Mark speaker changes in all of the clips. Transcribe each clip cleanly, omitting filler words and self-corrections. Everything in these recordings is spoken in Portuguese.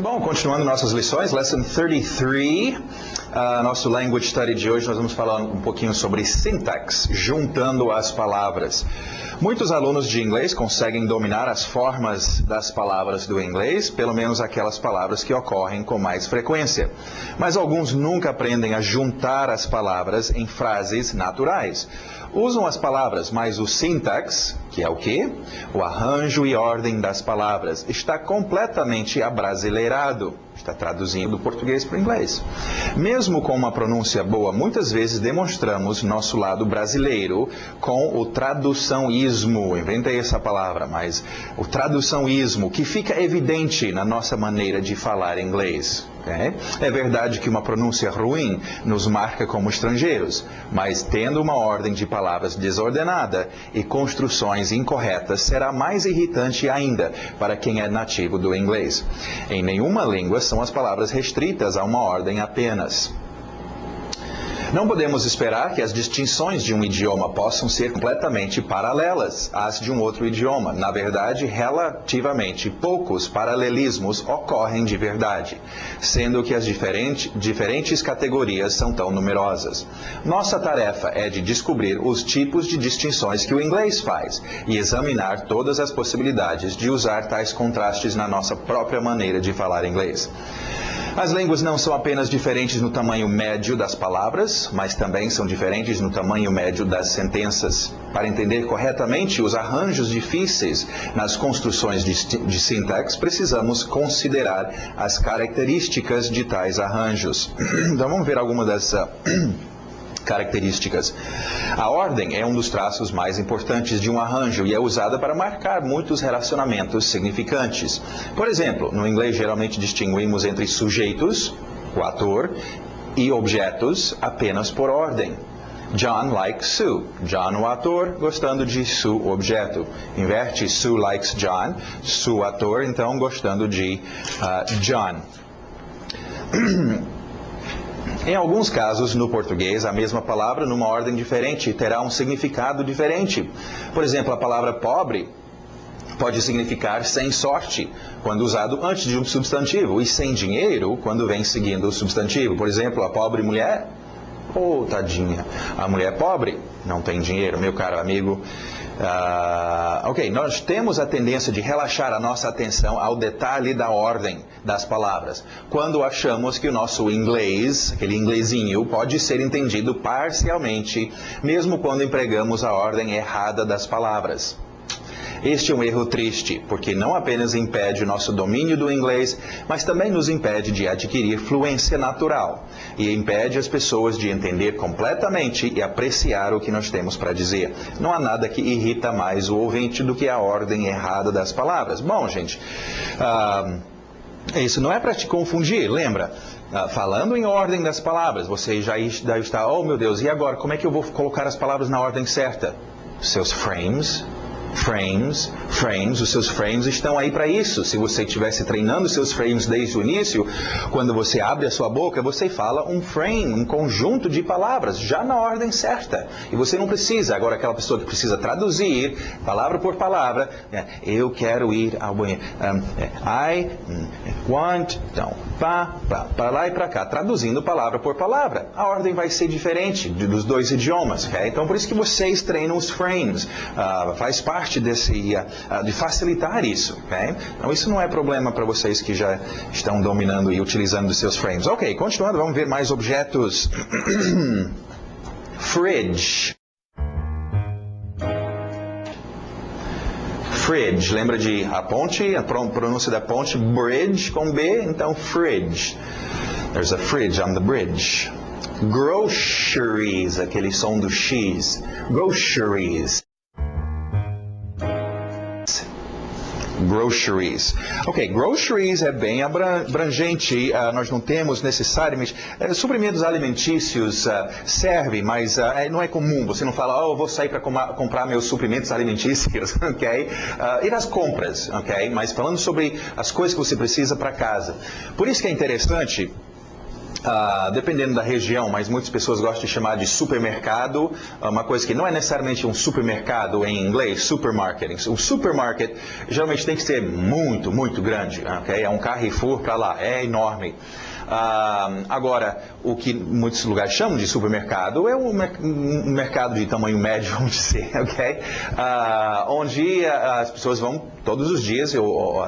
Speaker 1: Bom, continuando nossas lições, Lesson 33, nosso Language Study de hoje, nós vamos falar um pouquinho sobre syntax, juntando as palavras. Muitos alunos de inglês conseguem dominar as formas das palavras do inglês, pelo menos aquelas palavras que ocorrem com mais frequência. Mas alguns nunca aprendem a juntar as palavras em frases naturais. Usam as palavras, mas o syntax, que é o quê? O arranjo e ordem das palavras, está completamente abrasileirado. Está traduzindo do português para o inglês. Mesmo com uma pronúncia boa, muitas vezes demonstramos nosso lado brasileiro com o traduçãoísmo. Inventei essa palavra, mas o traduçãoísmo, que fica evidente na nossa maneira de falar inglês. Okay? É verdade que uma pronúncia ruim nos marca como estrangeiros, mas tendo uma ordem de palavras desordenada e construções incorretas, será mais irritante ainda para quem é nativo do inglês. Em nenhuma língua são as palavras restritas a uma ordem apenas. Não podemos esperar que as distinções de um idioma possam ser completamente paralelas às de um outro idioma. Na verdade, relativamente poucos paralelismos ocorrem de verdade, sendo que as diferentes categorias são tão numerosas. Nossa tarefa é de descobrir os tipos de distinções que o inglês faz e examinar todas as possibilidades de usar tais contrastes na nossa própria maneira de falar inglês. As línguas não são apenas diferentes no tamanho médio das palavras, mas também são diferentes no tamanho médio das sentenças. Para entender corretamente os arranjos difíceis nas construções de syntax, precisamos considerar as características de tais arranjos. Então vamos ver algumas dessas características. A ordem é um dos traços mais importantes de um arranjo e é usada para marcar muitos relacionamentos significantes. Por exemplo, no inglês geralmente distinguimos entre sujeitos, o ator, e objetos apenas por ordem. John likes Sue. John, o ator, gostando de Sue, o objeto. Inverte, Sue likes John. Sue, ator, então, gostando de John. Em alguns casos, no português, a mesma palavra, numa ordem diferente, terá um significado diferente. Por exemplo, a palavra pobre pode significar sem sorte, quando usado antes de um substantivo, e sem dinheiro, quando vem seguindo o substantivo. Por exemplo, a pobre mulher, oh, tadinha, a mulher pobre não tem dinheiro, meu caro amigo. Ok, nós temos a tendência de relaxar a nossa atenção ao detalhe da ordem das palavras, quando achamos que o nosso inglês, aquele inglesinho, pode ser entendido parcialmente, mesmo quando empregamos a ordem errada das palavras. Este é um erro triste, porque não apenas impede o nosso domínio do inglês, mas também nos impede de adquirir fluência natural e impede as pessoas de entender completamente e apreciar o que nós temos para dizer. Não há nada que irrita mais o ouvinte do que a ordem errada das palavras. Bom, gente, isso não é para te confundir, lembra? Falando em ordem das palavras, você já está, oh meu Deus, e agora, como é que eu vou colocar as palavras na ordem certa? Seus frames, os seus frames estão aí para isso. Se você estivesse treinando seus frames desde o início, quando você abre a sua boca, você fala um frame, um conjunto de palavras, já na ordem certa. E você não precisa, agora aquela pessoa que precisa traduzir, palavra por palavra, eu quero ir ao banheiro, I want, então, para lá e para cá, traduzindo palavra por palavra. A ordem vai ser diferente dos dois idiomas, ok? Então, por isso que vocês treinam os frames, faz parte de facilitar isso, ok? Então isso não é problema para vocês que já estão dominando e utilizando os seus frames. Ok, continuando, vamos ver mais objetos. Fridge. Fridge, lembra de a ponte, a pronúncia da ponte, bridge com B, então fridge. There's a fridge on the bridge. Groceries, aquele som do X. Groceries. Groceries. Ok, groceries é bem abrangente, nós não temos necessariamente, suprimentos alimentícios serve, mas não é comum, você não fala, oh, vou sair para comprar meus suprimentos alimentícios, ok? Ir às compras, ok? Mas falando sobre as coisas que você precisa para casa. Por isso que é interessante Dependendo da região, mas muitas pessoas gostam de chamar de supermercado, uma coisa que não é necessariamente um supermercado em inglês, supermarket. O supermarket geralmente tem que ser muito, muito grande, ok? É um Carrefour para lá, é enorme. Agora, o que muitos lugares chamam de supermercado é um mercado de tamanho médio, vamos dizer, ok? Onde as pessoas vão todos os dias,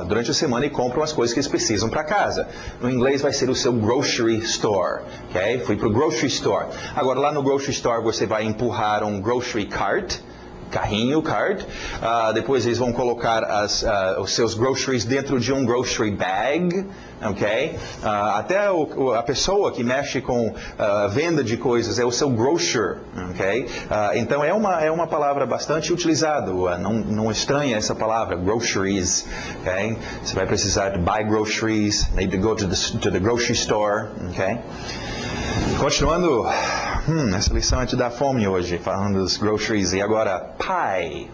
Speaker 1: durante a semana, e compram as coisas que eles precisam para casa. No inglês vai ser o seu grocery store, ok? Fui para o grocery store. Agora, lá no grocery store, você vai empurrar um grocery cart, carrinho, cart. Depois eles vão colocar os seus groceries dentro de um grocery bag, ok? Até a pessoa que mexe com venda de coisas é o seu grocer, ok? Então é uma palavra bastante utilizada, não estranha essa palavra, groceries, ok? Você vai precisar de buy groceries, need to go to the grocery store, ok? Continuando, essa lição é te dá fome hoje, falando dos groceries. E agora, pie.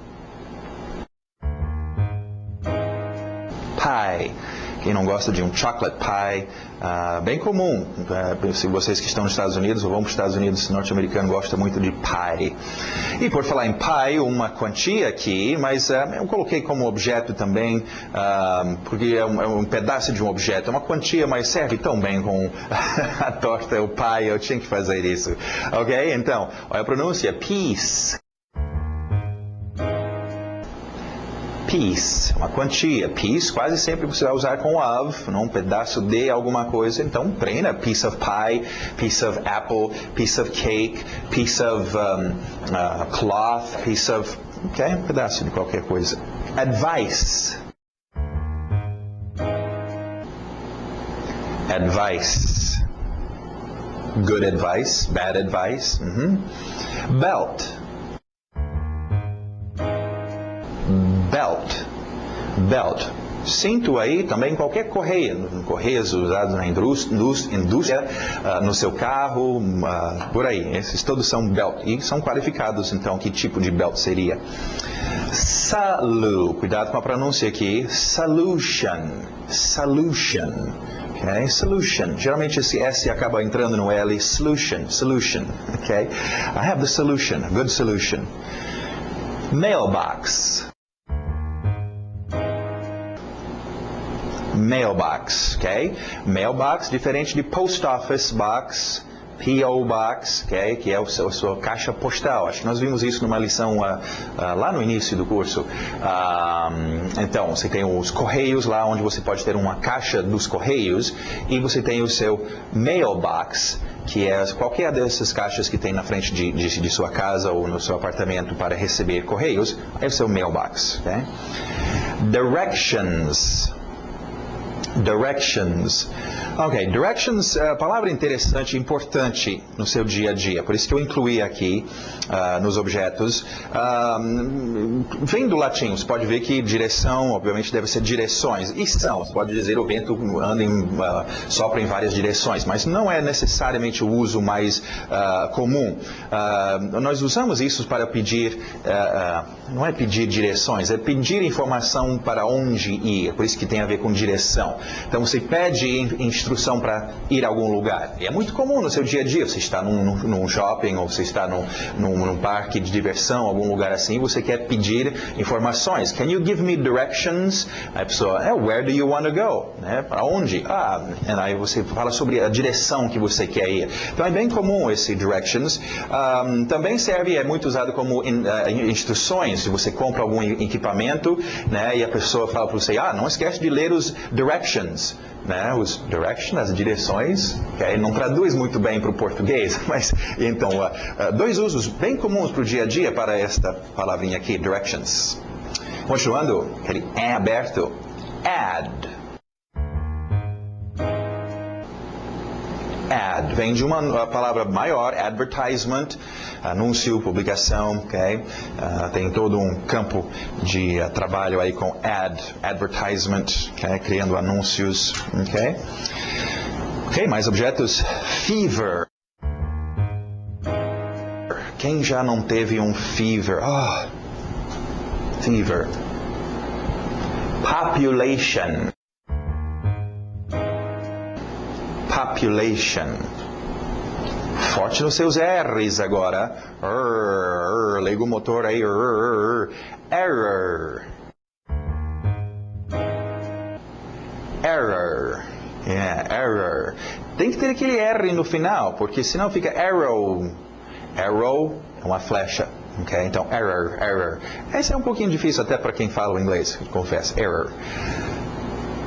Speaker 1: Pie. Quem não gosta de um chocolate pie, bem comum. Se vocês que estão nos Estados Unidos ou vão para os Estados Unidos, norte-americano gosta muito de pie. E por falar em pie, uma quantia aqui, mas eu coloquei como objeto também, porque é um pedaço de um objeto. É uma quantia, mas serve tão bem com a torta, o pie, eu tinha que fazer isso. Ok? Então, olha a pronúncia, piece. Piece, uma quantia. Piece quase sempre você vai usar com of, um pedaço de alguma coisa. Então, treina. Piece of pie, piece of apple, piece of cake, piece of cloth, piece of... Ok? Um pedaço de qualquer coisa. Advice. Advice. Good advice, bad advice. Belt. Belt. Belt. Cinto aí também qualquer correia, correias usados na indústria, no seu carro, por aí. Esses todos são belt e são qualificados, então, que tipo de belt seria. Salu, cuidado com a pronúncia aqui, solution, solution. Okay? Solution. Geralmente esse S acaba entrando no L, solution, solution. Okay? I have the solution, a good solution. Mailbox. Mailbox, ok? Mailbox, diferente de post office box, P.O. Box, okay? Que é a sua caixa postal. Acho que nós vimos isso numa lição lá no início do curso. Então, você tem os correios lá, onde você pode ter uma caixa dos correios, e você tem o seu mailbox, que é qualquer dessas caixas que tem na frente de sua casa ou no seu apartamento para receber correios, é o seu mailbox, ok? Directions. Directions. Ok, directions, palavra interessante, importante no seu dia a dia. Por isso que eu incluí aqui nos objetos. Vem do latim, você pode ver que direção, obviamente, deve ser direções. E são, você pode dizer o vento anda sopra em várias direções, mas não é necessariamente o uso mais comum. Nós usamos isso para pedir, não é pedir direções, é pedir informação para onde ir. Por isso que tem a ver com direção. Então você pede instrução para ir a algum lugar. E é muito comum no seu dia a dia. Você está num shopping ou você está num parque de diversão, algum lugar assim, você quer pedir informações. Can you give me directions? A pessoa, where do you want to go? Para onde? Aí você fala sobre a direção que você quer ir. Então é bem comum esse directions. Também serve, é muito usado como instruções. Se você compra algum equipamento, né, e a pessoa fala para você, não esquece de ler os directions. Os directions, as direções, okay? Não traduz muito bem para o português, mas então, dois usos bem comuns para o dia a dia para esta palavrinha aqui, directions. Continuando, aquele é aberto, ad. Ad, vem de uma palavra maior, advertisement, anúncio, publicação, ok? Tem todo um campo de trabalho aí com advertisement, okay? Criando anúncios, ok? Ok, mais objetos, fever. Quem já não teve um fever? Fever. Population. calculation. Forte nos seus R's agora. Liga o motor aí. Error. Error. Error. Tem que ter aquele R no final, porque senão fica arrow. Arrow é uma flecha. Okay? Então, error. Esse é um pouquinho difícil até para quem fala o inglês, confesso. Error.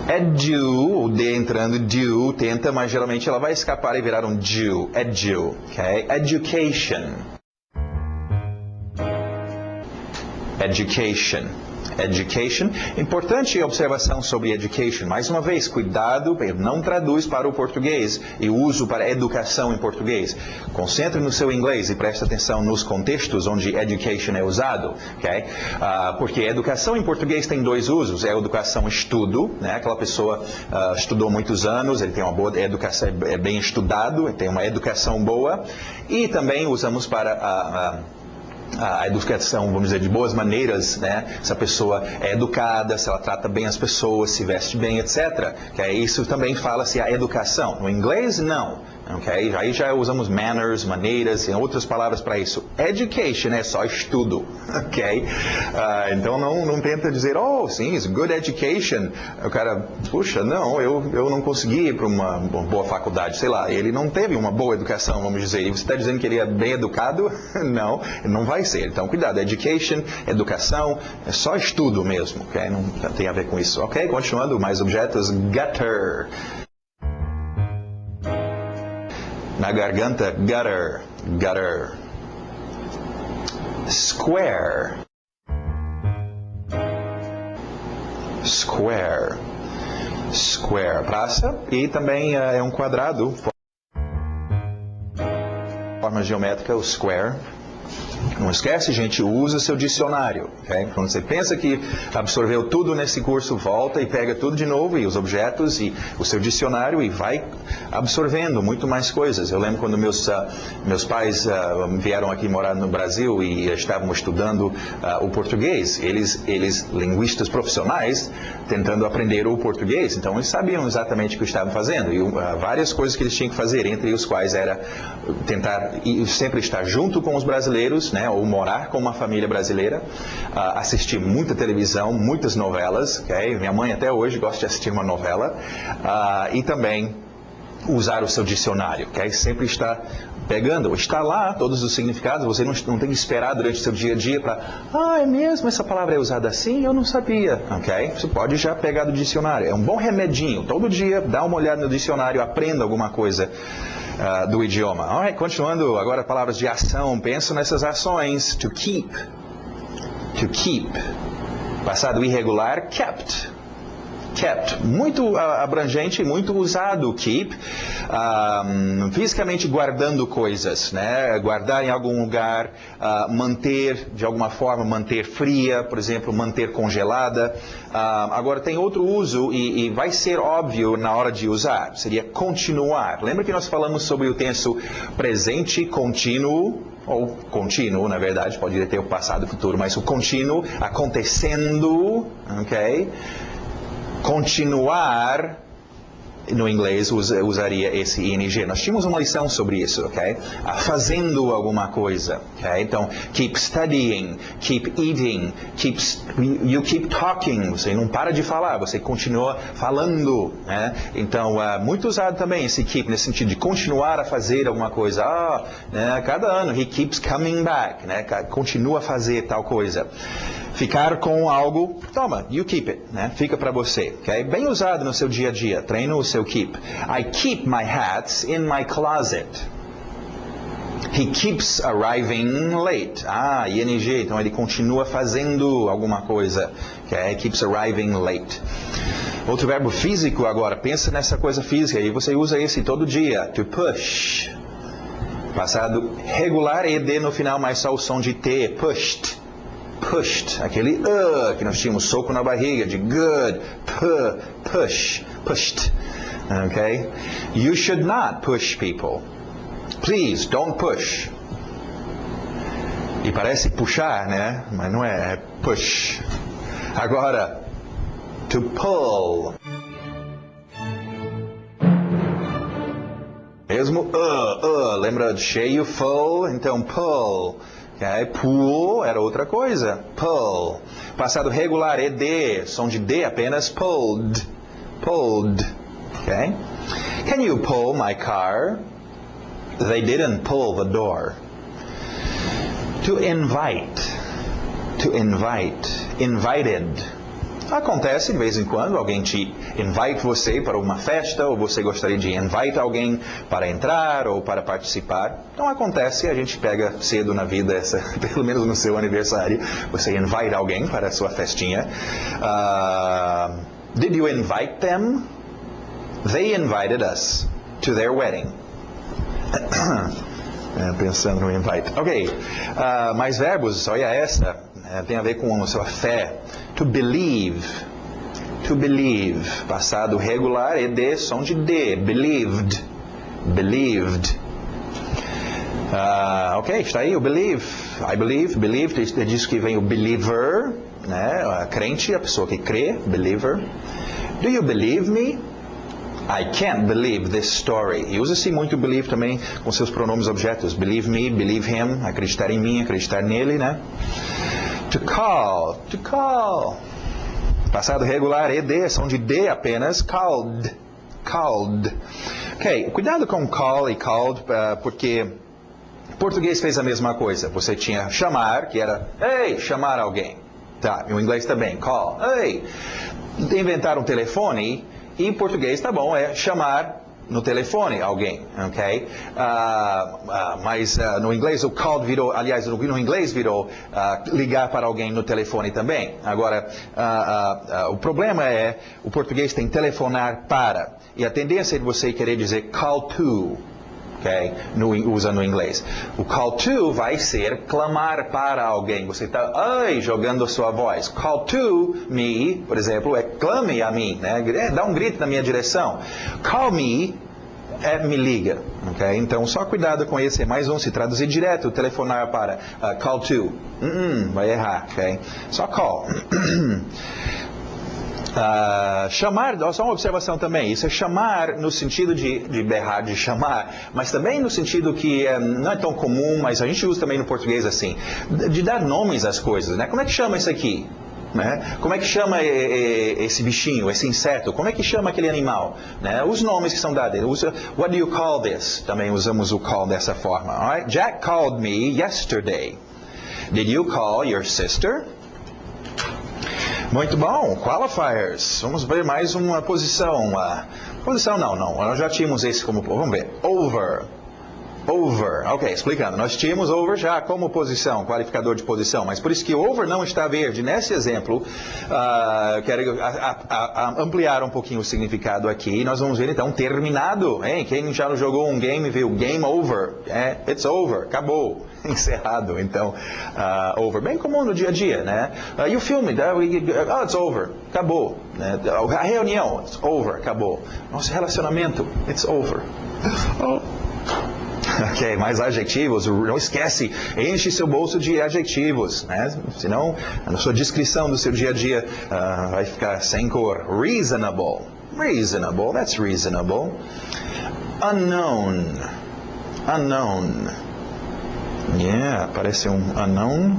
Speaker 1: Edu, o D entrando, do, tenta, mas geralmente ela vai escapar e virar um do. Edu, ok? Education. Education. Education. Importante observação sobre education. Mais uma vez, cuidado, não traduz para o português e uso para educação em português. Concentre no seu inglês e preste atenção nos contextos onde education é usado, ok? Porque educação em português tem dois usos. É a educação estudo, né? Aquela pessoa estudou muitos anos, ele tem uma boa educação, é bem estudado, tem uma educação boa. E também usamos para a educação, vamos dizer, de boas maneiras, né? Se a pessoa é educada, se ela trata bem as pessoas, se veste bem, etc. Okay? Isso também fala-se a educação. No inglês, não. Okay? Aí já usamos manners, maneiras, e outras palavras para isso. Education é só estudo. Okay? Então não tenta dizer, oh, sim, it's good education. O cara, puxa, não, eu não consegui ir para uma boa faculdade, sei lá. Ele não teve uma boa educação, vamos dizer. E você está dizendo que ele é bem educado? Não vai ser. Então, cuidado. Education, educação, é só estudo mesmo. Okay? Não tem a ver com isso. Ok? Continuando, mais objetos. Gutter. Na garganta, gutter, gutter. Square. Square. Square. Praça. E também é um quadrado. Forma geométrica, o square. Não esquece, gente, usa seu dicionário. Okay? Quando você pensa que absorveu tudo nesse curso, volta e pega tudo de novo, e os objetos, e o seu dicionário, e vai absorvendo muito mais coisas. Eu lembro quando meus pais vieram aqui morar no Brasil e estavam estudando o português. Eles, linguistas profissionais, tentando aprender o português. Então, eles sabiam exatamente o que estavam fazendo. E várias coisas que eles tinham que fazer, entre os quais era tentar sempre estar junto com os brasileiros, né, ou morar com uma família brasileira, assistir muita televisão, muitas novelas, okay? Minha mãe até hoje gosta de assistir uma novela, e também usar o seu dicionário, okay? Sempre está pegando, está lá todos os significados, você não tem que esperar durante o seu dia a dia para, é mesmo, essa palavra é usada assim? Eu não sabia, ok? Você pode já pegar do dicionário, é um bom remedinho, todo dia dá uma olhada no dicionário, aprenda alguma coisa do idioma. Alright, continuando, agora palavras de ação, penso nessas ações. To keep. To keep. Passado irregular, kept. Kept. Muito abrangente, muito usado, keep. Fisicamente guardando coisas, né? Guardar em algum lugar, manter, de alguma forma, manter fria, por exemplo, manter congelada. Agora tem outro uso e vai ser óbvio na hora de usar, seria continuar. Lembra que nós falamos sobre o tenso presente contínuo, ou contínuo, na verdade, pode ter o passado e o futuro, mas o contínuo acontecendo, ok? Continuar, no inglês, usaria esse ing. Nós tínhamos uma lição sobre isso, ok? Fazendo alguma coisa, ok? Então, keep studying, keep eating, you keep talking. Você não para de falar, você continua falando, né? Então, muito usado também esse keep, nesse sentido de continuar a fazer alguma coisa. Né? Cada ano, he keeps coming back, né? Continua a fazer tal coisa. Ficar com algo, toma, you keep it, né? Fica para você, ok? Bem usado no seu dia a dia, treina o seu keep. I keep my hats in my closet. He keeps arriving late. ING, então ele continua fazendo alguma coisa, ok? Keeps arriving late. Outro verbo físico agora, pensa nessa coisa física, e você usa esse todo dia, to push. Passado regular, ED no final, mas só o som de T, pushed. Pushed, aquele que nós tínhamos, soco na barriga, de good, push, pushed, ok? You should not push people. Please, don't push. E parece puxar, né? Mas não é push. Agora, to pull. Mesmo lembra de cheio, full, então pull. Okay? Pull era outra coisa, pull. Passado regular, ed, som de D apenas, pulled. Pulled. Okay? Can you pull my car? They didn't pull the door. To invite. To invite. Invited. Acontece de vez em quando, alguém te invite você para uma festa, ou você gostaria de invite alguém para entrar ou para participar. Então acontece, a gente pega cedo na vida, pelo menos no seu aniversário, você invite alguém para a sua festinha. Did you invite them? They invited us to their wedding. Pensando no invite. Ok, mais verbos, olha essa, tem a ver com a sua fé. To believe. To believe. Passado regular, ed, som de D. Believed. Believed. Ok, está aí o believe. I believe, believed, diz que vem o believer, né? A crente, a pessoa que crê, believer. Do you believe me? I can't believe this story. E usa-se muito believe também com seus pronomes objetos. Believe me, believe him, acreditar em mim, acreditar nele, né? To call. To call. Passado regular, ed, som de D apenas. Called. Called. Ok, cuidado com call e called, porque o português fez a mesma coisa. Você tinha chamar, que era, hey, chamar alguém. Tá, e o inglês também, call. Hey. Inventaram um telefone, e em português, tá bom, é chamar no telefone alguém, ok? Mas no inglês o call virou, aliás, no inglês virou ligar para alguém no telefone também. Agora, o problema é, o português tem telefonar para, e a tendência é de você querer dizer call to, ok? Usa no inglês. O call to vai ser clamar para alguém. Você está jogando a sua voz. Call to me, por exemplo, é clame a mim, né? Dá um grito na minha direção. Call me é me liga, ok? Então só cuidado com esse, é mais um, se traduzir direto, telefonar para call to, vai errar, ok? Só call. Chamar, só uma observação também, isso é chamar no sentido de berrar, de chamar, mas também no sentido que não é tão comum, mas a gente usa também no português assim, de dar nomes às coisas, né? Como é que chama isso aqui? Né? Como é que chama esse bichinho, esse inseto? Como é que chama aquele animal? Né? Os nomes que são dados. What do you call this? Também usamos o call dessa forma. Alright? Jack called me yesterday. Did you call your sister? Muito bom. Qualifiers. Vamos ver mais uma posição. Posição não. Nós já tínhamos esse como... Vamos ver. Over. Over, ok, explicando. Nós tínhamos over já como posição, qualificador de posição, mas por isso que over não está verde. Nesse exemplo, quero ampliar um pouquinho o significado aqui. Nós vamos ver então terminado. Hein? Quem já jogou um game viu game over. It's over, acabou, encerrado. Então, over, bem comum no dia a dia, né? E o filme, it's over, acabou. Né? A reunião, it's over, acabou. Nosso relacionamento, it's over. Ok, mais adjetivos, não esquece, enche seu bolso de adjetivos, né? Senão a sua descrição do seu dia a dia vai ficar sem cor. Reasonable, reasonable, that's reasonable. Unknown, unknown, yeah, parece um unknown.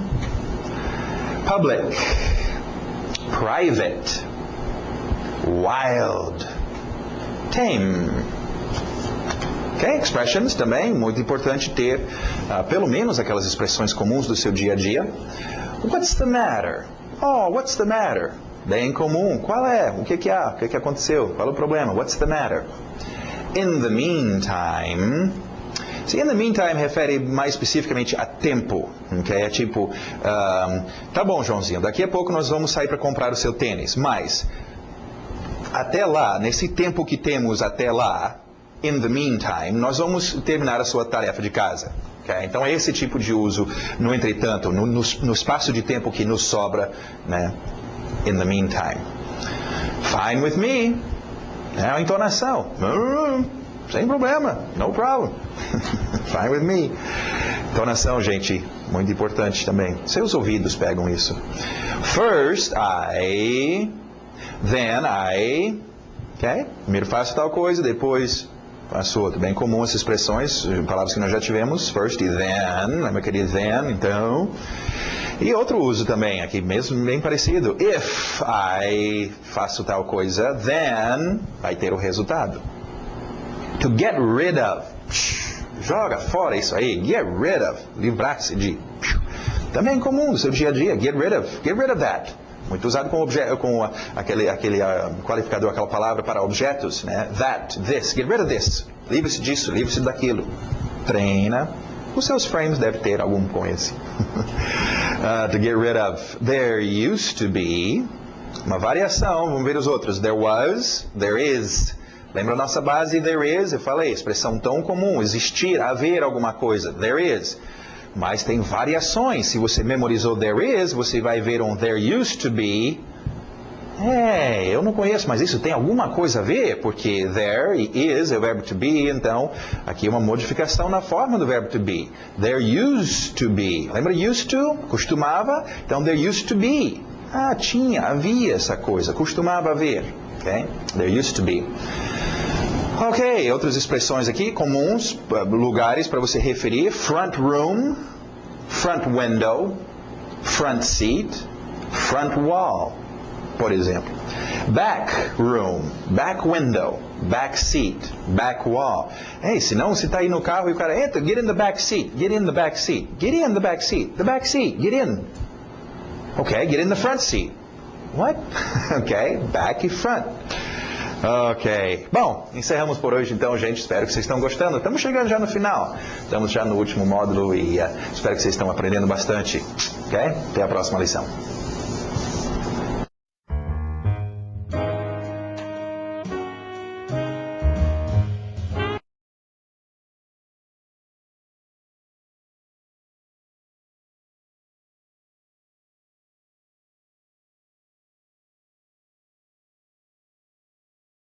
Speaker 1: Public, private, wild, tame. Ok, expressions também, muito importante ter pelo menos aquelas expressões comuns do seu dia a dia. What's the matter? Oh, what's the matter? Bem comum. Qual é? O que há? O que aconteceu? Qual é o problema? What's the matter? In the meantime. Se in the meantime refere mais especificamente a tempo. Okay? É tipo, tá bom, Joãozinho, daqui a pouco nós vamos sair para comprar o seu tênis, mas até lá, nesse tempo que temos até lá, in the meantime, nós vamos terminar a sua tarefa de casa. Okay? Então é esse tipo de uso, no entretanto, no espaço de tempo que nos sobra, né? In the meantime. Fine with me. É a entonação. Sem problema. No problem. Fine with me. Entonação, gente, muito importante também. Seus ouvidos pegam isso. First I, then I. Ok? Primeiro faço tal coisa, depois Passou outro. Bem comum essas expressões, palavras que nós já tivemos. First e then. Lembra aquele then, então. E outro uso também, aqui mesmo bem parecido. If I faço tal coisa, then vai ter o resultado. To get rid of. Joga fora isso aí. Get rid of. Livrar-se de. Também comum no seu dia a dia. Get rid of. Get rid of that. Muito usado com aquele qualificador, aquela palavra para objetos, né? That, this, get rid of this. Livre-se disso, livre-se daquilo. Treina. Os seus frames devem ter algum com esse. To get rid of. There used to be. Uma variação, vamos ver os outros. There was, there is. Lembra a nossa base? There is, eu falei, expressão tão comum. Existir, haver alguma coisa. There is. Mas tem variações. Se você memorizou there is, você vai ver um there used to be. Eu não conheço, mas isso tem alguma coisa a ver, porque there e is é o verbo to be, então aqui é uma modificação na forma do verbo to be. There used to be. Lembra used to? Costumava. Então there used to be. Havia essa coisa, costumava haver. Okay? There used to be. Ok, outras expressões aqui, comuns, lugares para você referir. Front room, front window, front seat, front wall, por exemplo. Back room, back window, back seat, back wall. Se não, você está aí no carro e o cara entra, get in the back seat, get in the back seat, get in the back seat, get in. Ok, get in the front seat. What? Ok, back e front. Ok. Bom, encerramos por hoje então, gente. Espero que vocês estão gostando. Estamos chegando já no final. Estamos já no último módulo e espero que vocês estão aprendendo bastante. Ok? Até a próxima lição.